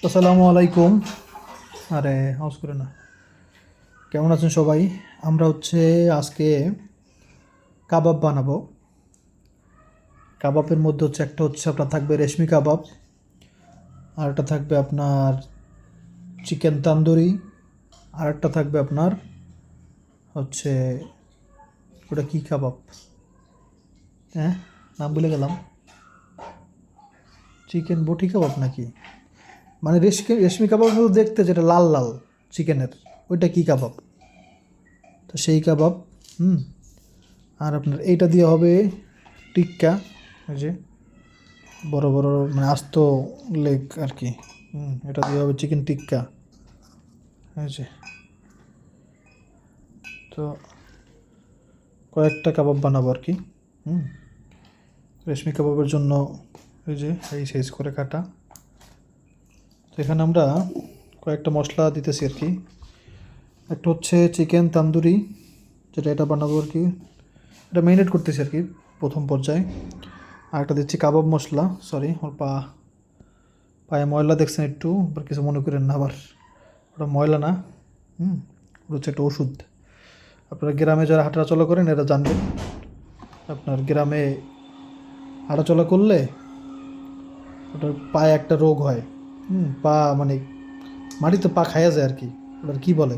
আসসালামু আলাইকুম। আরে হাউস করে না, কেমন আছেন সবাই? আমরা আজকে কাবাব বানাবো। কাবাবের মধ্যে একটা আপনার থাকবে রেশমি কাবাব, আর একটা থাকবে আপনার চিকেন তান্দুরি, আর একটা থাকবে আপনার হচ্ছে ওটা কি কাবাব, হ্যাঁ নাম ভুলে গেলাম। চিকেন বটি কাবাব নাকি, মানে রেশমি কাবাব হলো দেখতে যেটা লাল লাল চিকেনের, ওইটা কি কাবাব, তো সেই কাবাব। হুম। আর আপনার এইটা দিয়ে হবে টিক্কা, ওই যে বড় বড় মানে আস্ত লেগ আর কি। এটা দিয়ে হবে চিকেন টিক্কা, হয়েছে। তো কয়েকটা কাবাব বানাবো আর কি। হুম। রেশমি কাবাবের জন্য এই যে এই সাইজ করে কাটা। তো এখানে আমরা কয়েকটা মশলা দিতেছি আর কি। একটা চিকেন তান্দুরি, যেটা এটা বানাবো আর কি, এটা ম্যারিনেট করতেছি আর কি প্রথম পর্যায়ে। আর একটা দিচ্ছি কাবাব মশলা, সরি ওর পায়ে ময়লা দেখছেন একটু, আবার কিছু মনে করেন না আবার, ওটা ময়লা না। হুম। ওটা একটা ওষুধ। আপনারা গ্রামে যারা হাঁটাচলা করেন এরা জানবেন, আপনার গ্রামে হাঁটাচলা করলে ওটার পায়ে একটা রোগ হয়। পা মানে মাটিতে পা খাইয়া যায় আর কি, ওটার কী বলে,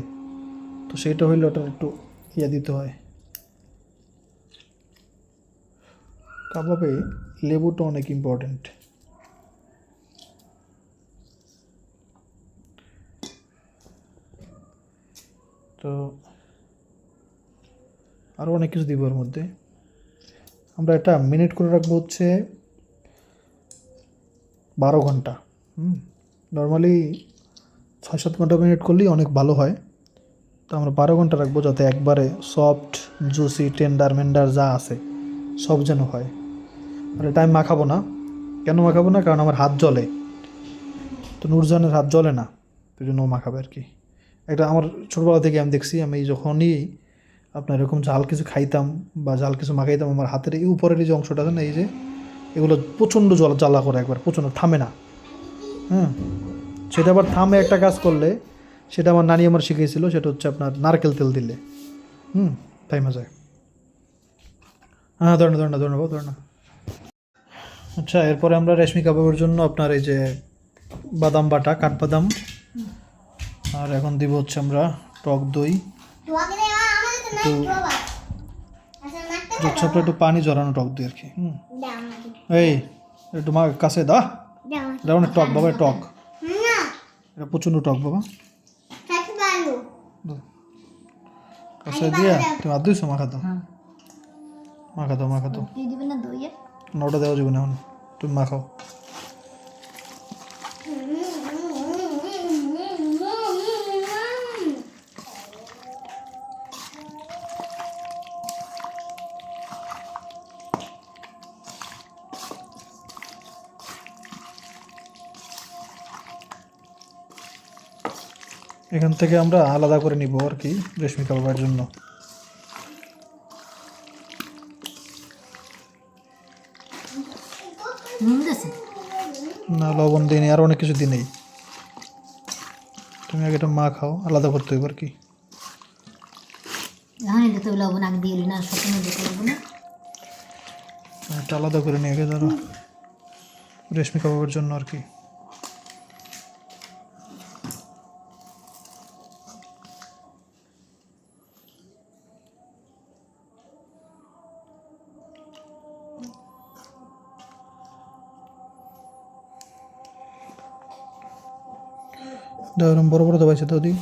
তো সেইটা হইলে ওটার একটু ইয়ে দিতে হয়। কাবাবে লেবুটা অনেক ইম্পর্ট্যান্ট। তো আরও অনেক কিছু দিব ওর মধ্যে। আমরা এটা মিনিট করে রাখবো 12 ঘন্টা। নর্মালি 6-7 ঘন্টা মিনিট করলেই অনেক ভালো হয়। তো আমরা 12 ঘন্টা রাখবো, যাতে একবারে সফট জুসি টেন্ডার মেন্ডার যা আছে সব যেন হয়। আর এটা আমি মাখাবো না। কেন মাখাবো না? কারণ আমার হাত জ্বলে, তো নূরজাহানের হাত জ্বলে না, ওই জন্য ও মাখাবে আর কি। এটা আমার ছোটোবেলা থেকে আমি দেখছি, আমি যখনই আপনার এরকম ঝাল কিছু খাইতাম বা ঝাল কিছু মাখাইতাম, আমার হাতের এই উপরের যে অংশটা আছে না, এই যে এগুলো প্রচণ্ড জ্বালা করে, একবার প্রচণ্ড থামে না। হ্যাঁ, সেটা আবার থামে একটা কাজ করলে, সেটা আমার নানি আমার শিখিয়েছিল, সেটা আপনার নারকেল তেল দিলে থাইমা যায়। হ্যাঁ, ধরে না। আচ্ছা, এরপরে আমরা রেশমি কাবাবের জন্য আপনার এই যে বাদাম বাটা, কাঠবাদাম, আর এখন দিব আমরা টক দই, একটু একটু পানি জড়ানো টক দই আর কি। এই একটু মা কাছে এটা অনেক টক বাবা, টক, এটা প্রচণ্ড টক বাবা। কাছে দিয়া তুমি আর দুইশো মাখাতো, না ওটা দেওয়া যাবে না, এখন তুমি মাখাও। এখান থেকে আমরা আলাদা করে নিব আর কি রেশমি কাবাবের জন্য। না লবণ দিই নি, আর অনেক কিছু দিই নেই। তুমি আগে এটা মা খাও, আলাদা করতে হইব আর কি। এটা আলাদা করে নিয়ে গেছে ধরো রেশমি কাবাবের জন্য আর কি। এরকম বড় বড় দবাইছে তো দিই।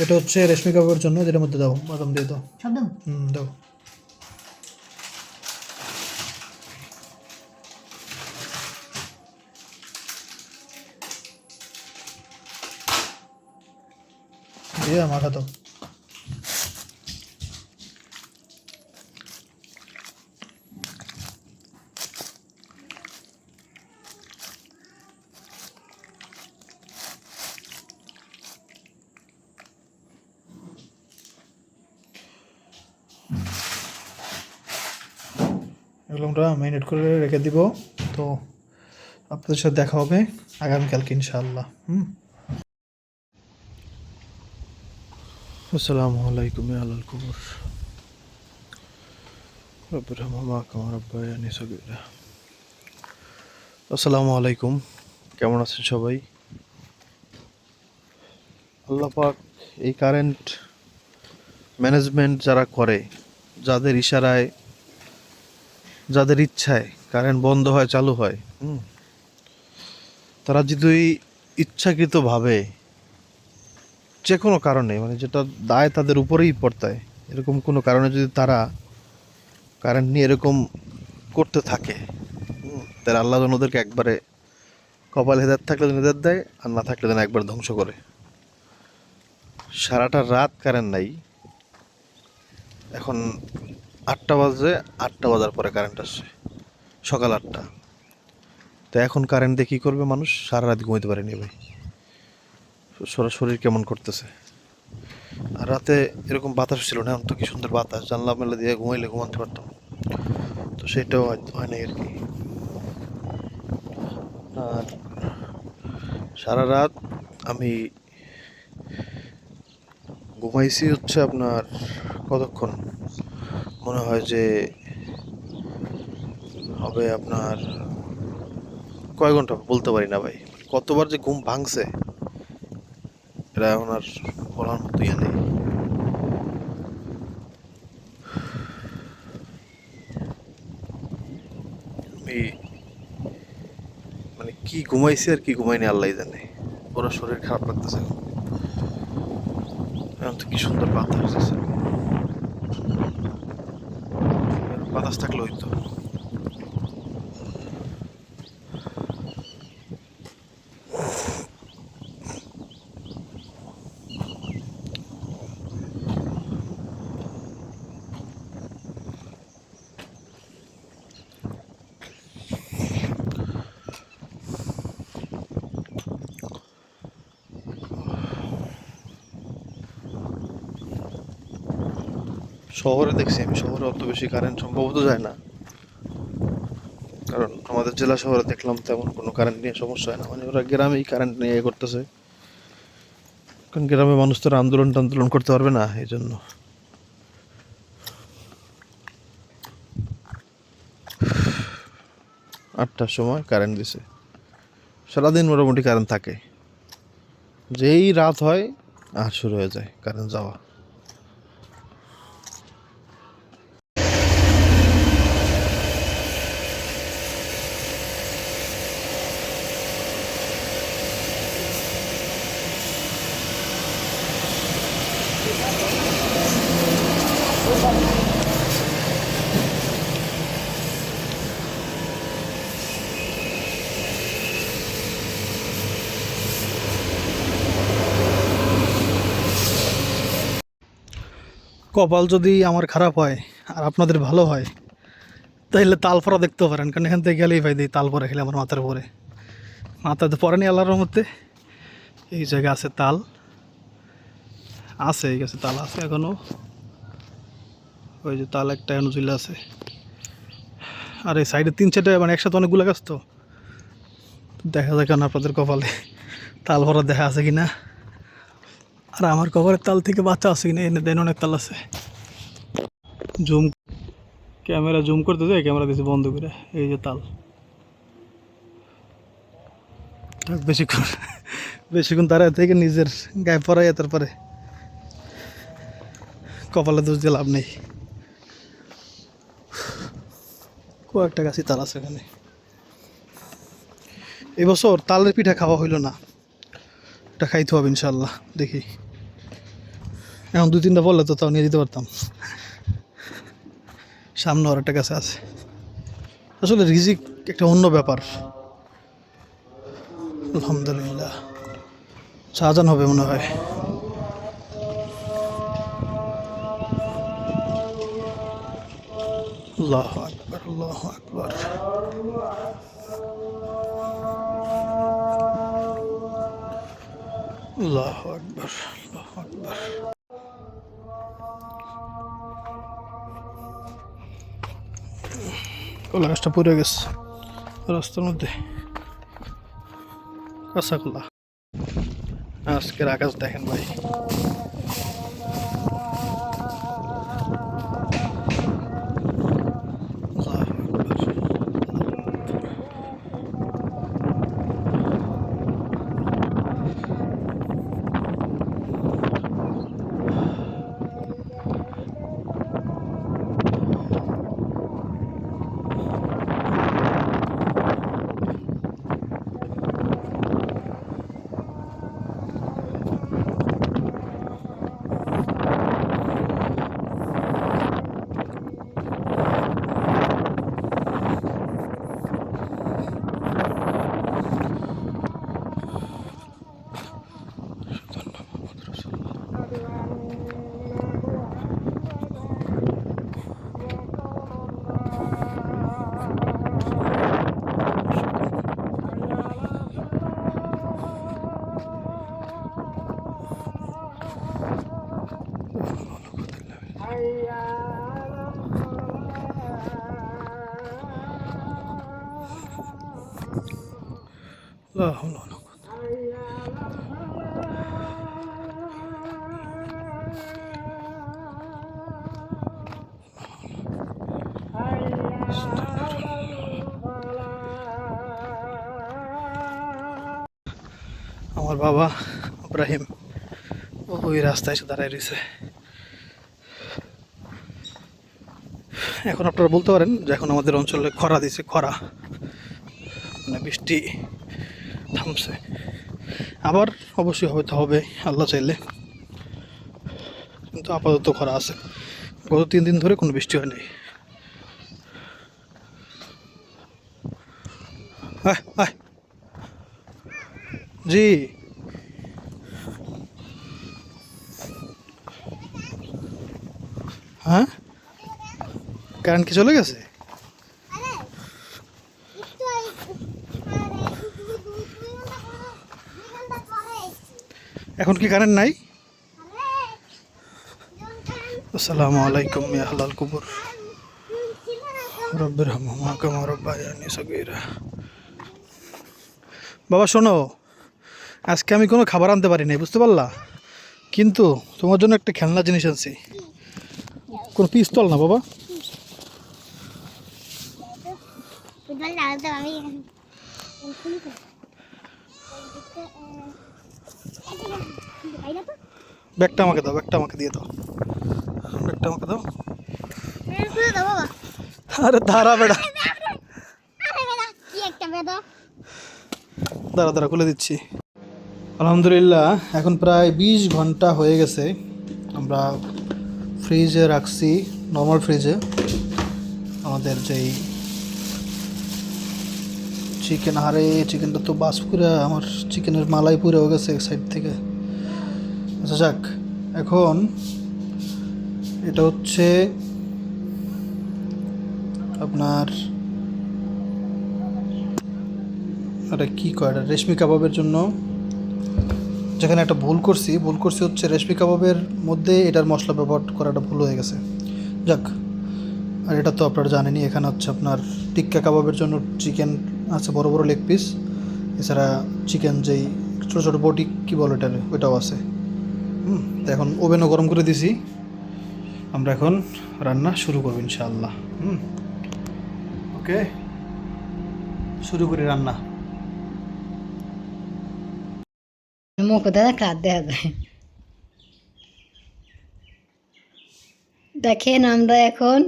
এটা রেশমি কাবাবের জন্য, যেটার মধ্যে দাও বাদাম দিয়ে দাও। দাও। দিয়ে মাখা দাও। এগুলো আমরা ম্যারিনেট করে রেখে দিব। তো আপনাদের সাথে দেখা হবে আগামীকালকে ইনশাআল্লাহ। আসসালামু আলাইকুম আলাল কুবুর রব্বির হামহুমা কামা রাব্বায়ানি সগীরা। আসসালামু আলাইকুম, কেমন আছেন সবাই? আল্লাহ পাক এই কারেন্ট ম্যানেজমেন্ট যারা করে, যাদের ইশারায়, যাদের ইচ্ছায় কারেন্ট বন্ধ হয় চালু হয়, তারা যদি ইচ্ছাকৃতভাবে যে কোনো কারণে, মানে যেটা দায় তাদের উপরেই পড়তায়, এরকম কোনো কারণে যদি তারা কারেন্ট নিয়ে এরকম করতে থাকে, তাহলে আল্লাহ যেন ওদেরকে একবারে কপাল হেদায়েত থাকলে যেন হেদায়েত দেয়, আর না থাকলে যেন একবার ধ্বংস করে। সারাটা রাত কারেন্ট নাই, এখন 8টা বাজে, 8টা বাজার পরে কারেন্ট আসছে, সকাল 8টা। তো এখন কারেন্ট দিয়ে কী করবে মানুষ? সারা রাত ঘুমাইতে পারেনি ভাই, শরীর কেমন করতেছে। আর রাতে এরকম বাতাস ছিল না, এখন তো কি সুন্দর বাতাস, জানলা মেলা দিয়ে ঘুমাইলে ঘুমাতে পারতাম, তো সেটাও হয় নাই আর কি। আর সারা রাত আমি ঘুমাইছি হচ্ছে আপনার কতক্ষণ, মনে হয় যে হবে আপনার কয় ঘন্টা বলতে পারি না ভাই, কতবার যে ঘুম ভাঙছে এটা এখন আর বলার মতো ইয়ে নেই। আমি মানে কি ঘুমাইছি আর কি ঘুমাইনি আল্লাহ জানে, পুরো শরীর খারাপ লাগতেছে। এখন তো কি সুন্দর বাতাস দিচ্ছে, বাতাস থাকলে হইতো। শহরে দেখছি আমি, শহরে অত বেশি কারেন্ট সম্ভবত যায় না, কারণ আমাদের জেলা শহরে দেখলাম তেমন কোনো কারেন্ট নিয়ে সমস্যা হয় না, মানে ওরা গ্রামেই কারেন্ট নিয়ে ইয়ে করতেছে, কারণ গ্রামে মানুষ তো আন্দোলন টান্দোলন করতে পারবে না, এই জন্য। 8টার সময় কারেন্ট দিছে, সারাদিন মোটামুটি কারেন্ট থাকে, যেই রাত হয় আর শুরু হয়ে যায় কারেন্ট যাওয়া। কপাল যদি আমার খারাপ হয় আর আপনাদের ভালো হয়, তাহলে তালপরা দেখতে পারেন, কারণ এখান থেকে গেলেই ভাই দিই তালপরা খেলে আমার মাথার উপরে, মাথাতে পড়েনি আল্লাহর মধ্যে। এই জায়গায় আছে তাল, আছে এই গাছে তাল আছে এখনও, ওই যে তাল একটা এখনো ঝুলে আছে। আর এই সাইডে 3-4টা, মানে একসাথে অনেকগুলো গাছ, তো দেখা যায় কেন আপনাদের কপালে তাল ভরা দেখা আছে কিনা, আর আমার কপালের তাল থেকে বাচ্চা আছে কিনা, এনে দেন অনেক তাল আছে। জুম ক্যামেরা জুম করতে যায়, ক্যামেরা দিয়েছে বন্ধ করে, এই যে তাল। বেশিক্ষণ বেশিক্ষণ দাঁড়ায় থেকে নিজের গায়ে পড়াইয়া তারপরে কপালে দোষ দিয়ে লাভ নেই। কয়েকটা গাছই তাল আছে এখানে। এবছর তালের পিঠা খাওয়া হইল না, এটা খাইতে হবে ইনশাল্লাহ, দেখি এখন 2-3টা বললে তো তাও নিয়ে যেতে পারতাম। সামনে আর একটা কাছে আছে। আসলে রিজিক একটা অন্য ব্যাপার। আলহামদুলিল্লাহ, শাহজান হবে মনে হয়। আল্লাহু আকবার, আল্লাহু আকবার। আল্লাহু আকবার, আল্লাহু আকবার। কলা গাছটা পড়ে গেছে রাস্তার মধ্যে, কাঁচা কলা। আজকের আকাশ দেখেন ভাই, لا حول ولا قوة. আমার বাবা ইব্রাহিম ওই রাস্তায় এসে দাঁড়ায় রয়েছে। এখন আপনারা বলতে পারেন যে এখন আমাদের অঞ্চলে খরা দিছে, খরা মানে বৃষ্টি থামছে, আবার অবশ্যই হয়তো হবে আল্লাহ চাইলে, কিন্তু আপাতত খরা আছে। গত 3 দিন ধরে কোনো বৃষ্টি হয়নি। জি হ্যাঁ, কারেন্ট কি চলে গেছে? এখন কি কারেন্ট নাই? আসসালামু আলাইকুম ইয়া আহলাল কুবুর রব্বির হামহুমা কামা রাব্বায়ানি সগীরা। বাবা শোনো, আজকে আমি কোনো খাবার আনতে পারি নাই, বুঝতে পারলা? কিন্তু তোমার জন্য একটা খেলনা জিনিস আনছি। কোনো পিস্তল না বাবা, ব্যাগটা আমাকে দাও, ব্যাগটা আমাকে দিয়ে দাও, ব্যাগটা আমাকে দাও। আরে দাঁড়া বেড়া, দাঁড়া দাঁড়া খুলে দিচ্ছি। আলহামদুলিল্লাহ, এখন প্রায় 20 ঘন্টা হয়ে গেছে আমরা ফ্রিজে রাখছি, নর্মাল ফ্রিজে আমাদের যেই চিকেন। হারে চিকেনটা তো বাস পুরা, আমার চিকেনের মালাই পুরে হয়ে গেছে এক সাইড থেকে। আচ্ছা যাক, এখন এটা হচ্ছে আপনার, এটা কী কয়, এটা রেশমি কাবাবের জন্য। যেখানে একটা ভুল করছি হচ্ছে রেশমি কাবাবের মধ্যে এটার মশলা ব্যবহার করাটা ভুল হয়ে গেছে। যাক, আর এটা তো আপনারা জানেনই। এখানে হচ্ছে আপনার টিক্কা কাবাবের জন্য চিকেন আছে, বড় বড় লেগ পিস, এছাড়া চিকেন যেই ছোটো ছোটো বটি কী বলো এটার, ওইটাও আছে। তো এখন ওভেনও গরম করে দিছি, আমরা এখন রান্না শুরু করবো ইনশাআল্লাহ। ওকে, শুরু করি রান্না। মুখ দেখা কাঁদ দেখা যায়। দেখেন আমরা এখন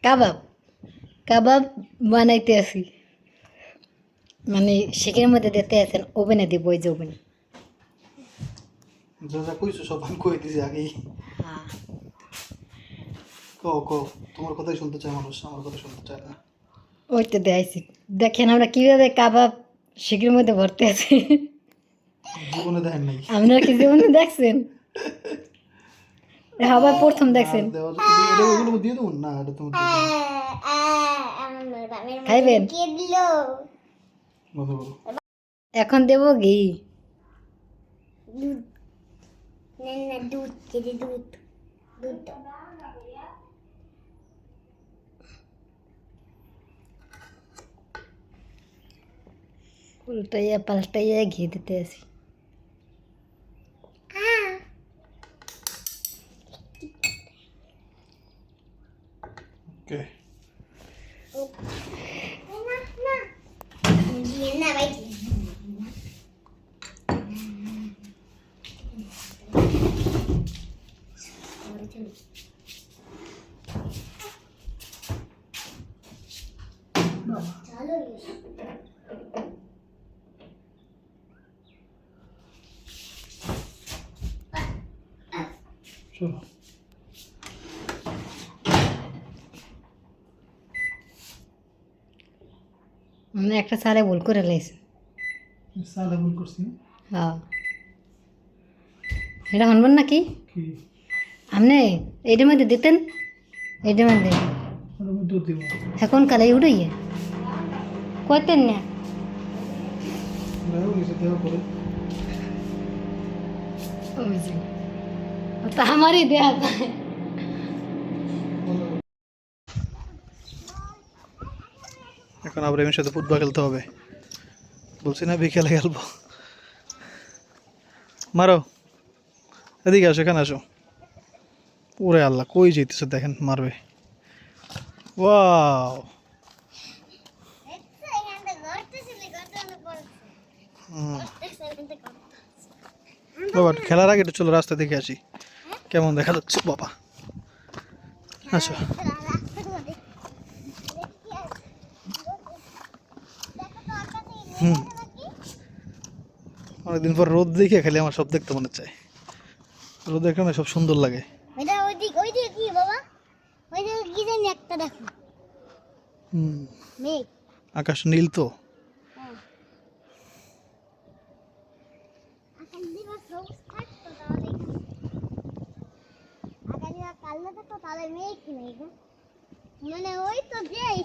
কাবাব কাবাব বানাইতে আছি, মানে শিকের মধ্যে দিতে আছেন, ওভেনে দিব, ওই যে ওভেন। যা যা কইছো সব আমি কই দিছি আগেই। হ্যাঁ, কও কও, তোমার কথাই শুনতে চায় মানুষ, আমার কথা শুনতে চায় না। ওইটা দেখাইছি। দেখেন আমরা কিভাবে কাবাব শিকের মধ্যে ভরতে আছি। জীবনে দেখেন নাই। আপনারা কি জীবনে দেখছেন? আবার প্রথম দেখছেন। এটা ওইগুলো দিয়ে দেবো না, এটা তুমি খাইবেন? বলো বলো। এখন দেব ঘি। দুধ কেজি দুধ দুধ উল্টাইয়া পাল্টাইয়া ঘি দিতে আসি। ওকে, না ভাই চলো। মানে একটা সারে ভুল করে লাইছে। সাদা ভুল করছি হ্যাঁ, এটা শুনবেন নাকি কি? আপনি এইটার মধ্যে দিতেন, এইটার মধ্যে ওর মধ্যে দিব এখন কালাই উঠাইয়ে কইতেন না। না, ও কিছু দেওয়া পরে তা আমারই দেয়া এখন আবার এর সাথে ফুটবল খেলতে হবে। বলছি না বিকেলে খেলবো। মারো, এদিকে আসো, এখানে আসো। ওরে আল্লাহ, কই যেতেছে দেখেন, মারবে। ওয়াও, বাবা খেলার আগে একটু চলো রাস্তা দেখে আসি কেমন দেখা যাচ্ছে। বাবা আচ্ছা, হুম, অনেকদিন পর রোদ দেখে খালি আমার সব দেখতে মনে চায়। রোদ দেখে না সব সুন্দর লাগে। ওইটা ওইদিকে কি বাবা? ওইদিকে কি জানি একটা দেখো হুম, মেঘ। আকাশ নীল তো। আকাশ দিবা সবুজ থাকতো তাহলে আকাশ দিবা কালো থাকতো তাহলে মেঘ কি মেঘ মানে ওই তো যেই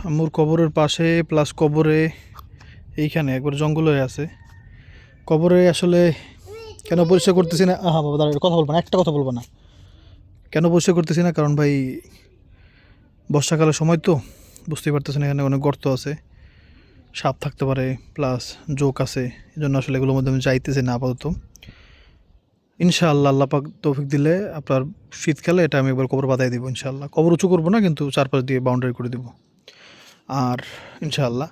আম্মুর কবরের পাশে প্লাস কবরে এইখানে একবার জঙ্গল হয়ে আছে। কবরে আসলে কেন পরিষ্কার করতেছি না, আহা বাবা দাঁড়া, কথা বলবো না, একটা কথা বলবো না। কেন পরিষ্কার করতেছি না, কারণ ভাই বর্ষাকালের সময় তো বুঝতেই পারতেছেন, এখানে অনেক গর্ত আছে, সাপ থাকতে পারে, প্লাস জোক আছে। এই জন্য আসলে এগুলোর মধ্যে আমি যাইতেছি না আপাতত। ইনশাআল্লাহ আল্লাহ পাক তৌফিক দিলে আপনার শীতকালে এটা আমি একবার কবর বাঁধাই দিব ইনশাআল্লাহ। কবর উঁচু করবো না, কিন্তু চারপাশ দিয়ে বাউন্ডারি করে দিব আর ইনশাআল্লাহ।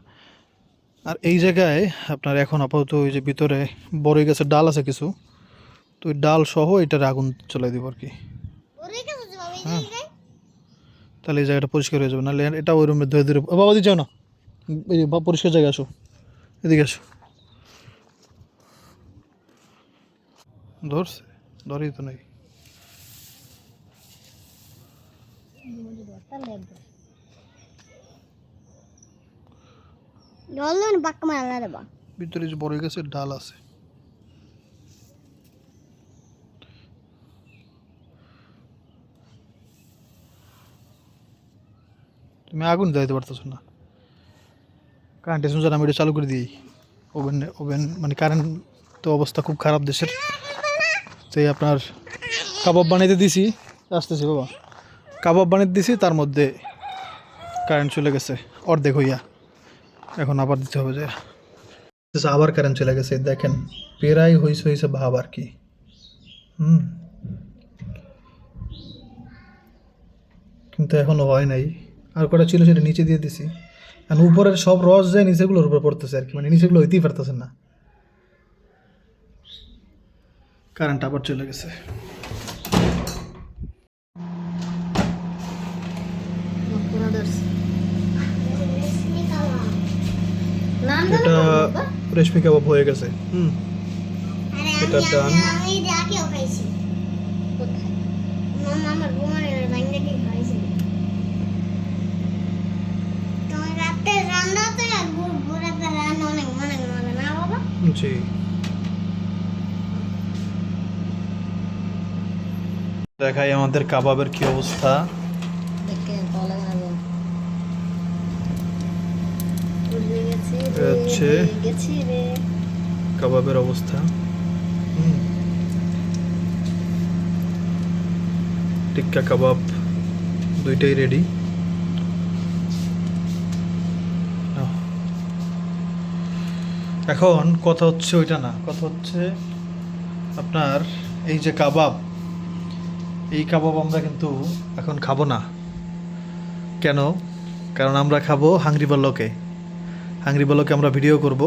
আর এই জায়গায় আপনার এখন আপাতত ওই যে ভিতরে বড়ই গাছের ডাল আছে কিছু, তো ওই ডাল সহ এটার আগুন চলাই দিব আর কি। ওরে কে বুঝতে পারবে হ্যাঁ, তাহলে এই জায়গাটা পরিষ্কার হয়ে যাবে, নাহলে এটা ওই রুমে ধরে ধরে। ও বাবা দিকে যাও না, এই যে পরিষ্কার জায়গা, আসো এদিকে আসো। ধরছে, ধরেই তো নেই। ডলন বাক মারা দেবা ভিতরে যে বড়ই গাছের ডাল আছে, তুমি আগুন জ্বালাতে পারতেছো না। কারেন্ট এসে আমি এটা চালু করে দিই। ওভেন ওভেন মানে কারেন্ট তো অবস্থা খুব খারাপ দেশের। সেই আপনার কাবাব বানাইতে দিছি, আসতেছি বাবা, কাবাব বানাইতে দিছি, তার মধ্যে কারেন্ট চলে গেছে অর্ধেক হইয়া। এখন আবার দিতে হবে যে, আবার কারেন্ট চলে গেছে দেখেন, প্রায় হইছে হইছে ভাব আর কি। কিন্তু এখনো হয় নাই। আর কটা ছিল সেটা নিচে দিয়ে দিছি, আর উপরের সব রস যায় নিচেগুলোর উপর পড়তেছে আর কি, মানে নিচেগুলো হইতেই পারতেছে না। কারেন্ট আবার চলে গেছে। এটা রেশমি কাবাব হয়ে গেছে। এটা ডান। আমি রাখিও খাইছি মামা আমার বোনের বাইন্দে কি খাইছে তুমি রাতে রান্না তো বুড়াতে রান্না অনেক অনেক মজা না বাবা জি, দেখাই আমাদের কাবাবের কি অবস্থা। হচ্ছে কাবাবের অবস্থা। টিক্কা কাবাব দুইটাই রেডি। এখন কথা হচ্ছে ওইটা না, কথা হচ্ছে আপনার এই যে কাবাব, এই কাবাব আমরা কিন্তু এখন খাবো না। কেন? কারণ আমরা খাবো হাংরি বল্লকে। হাংরি বল্লকে আমরা ভিডিও করব,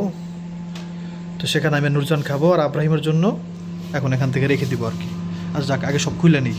তো সেখানে আমি নুরজান খাবো আর আব্রাহিমের জন্য এখন এখান থেকে রেখে দিব আর কি। আচ্ছা যাক, আগে সব খুলে নিই।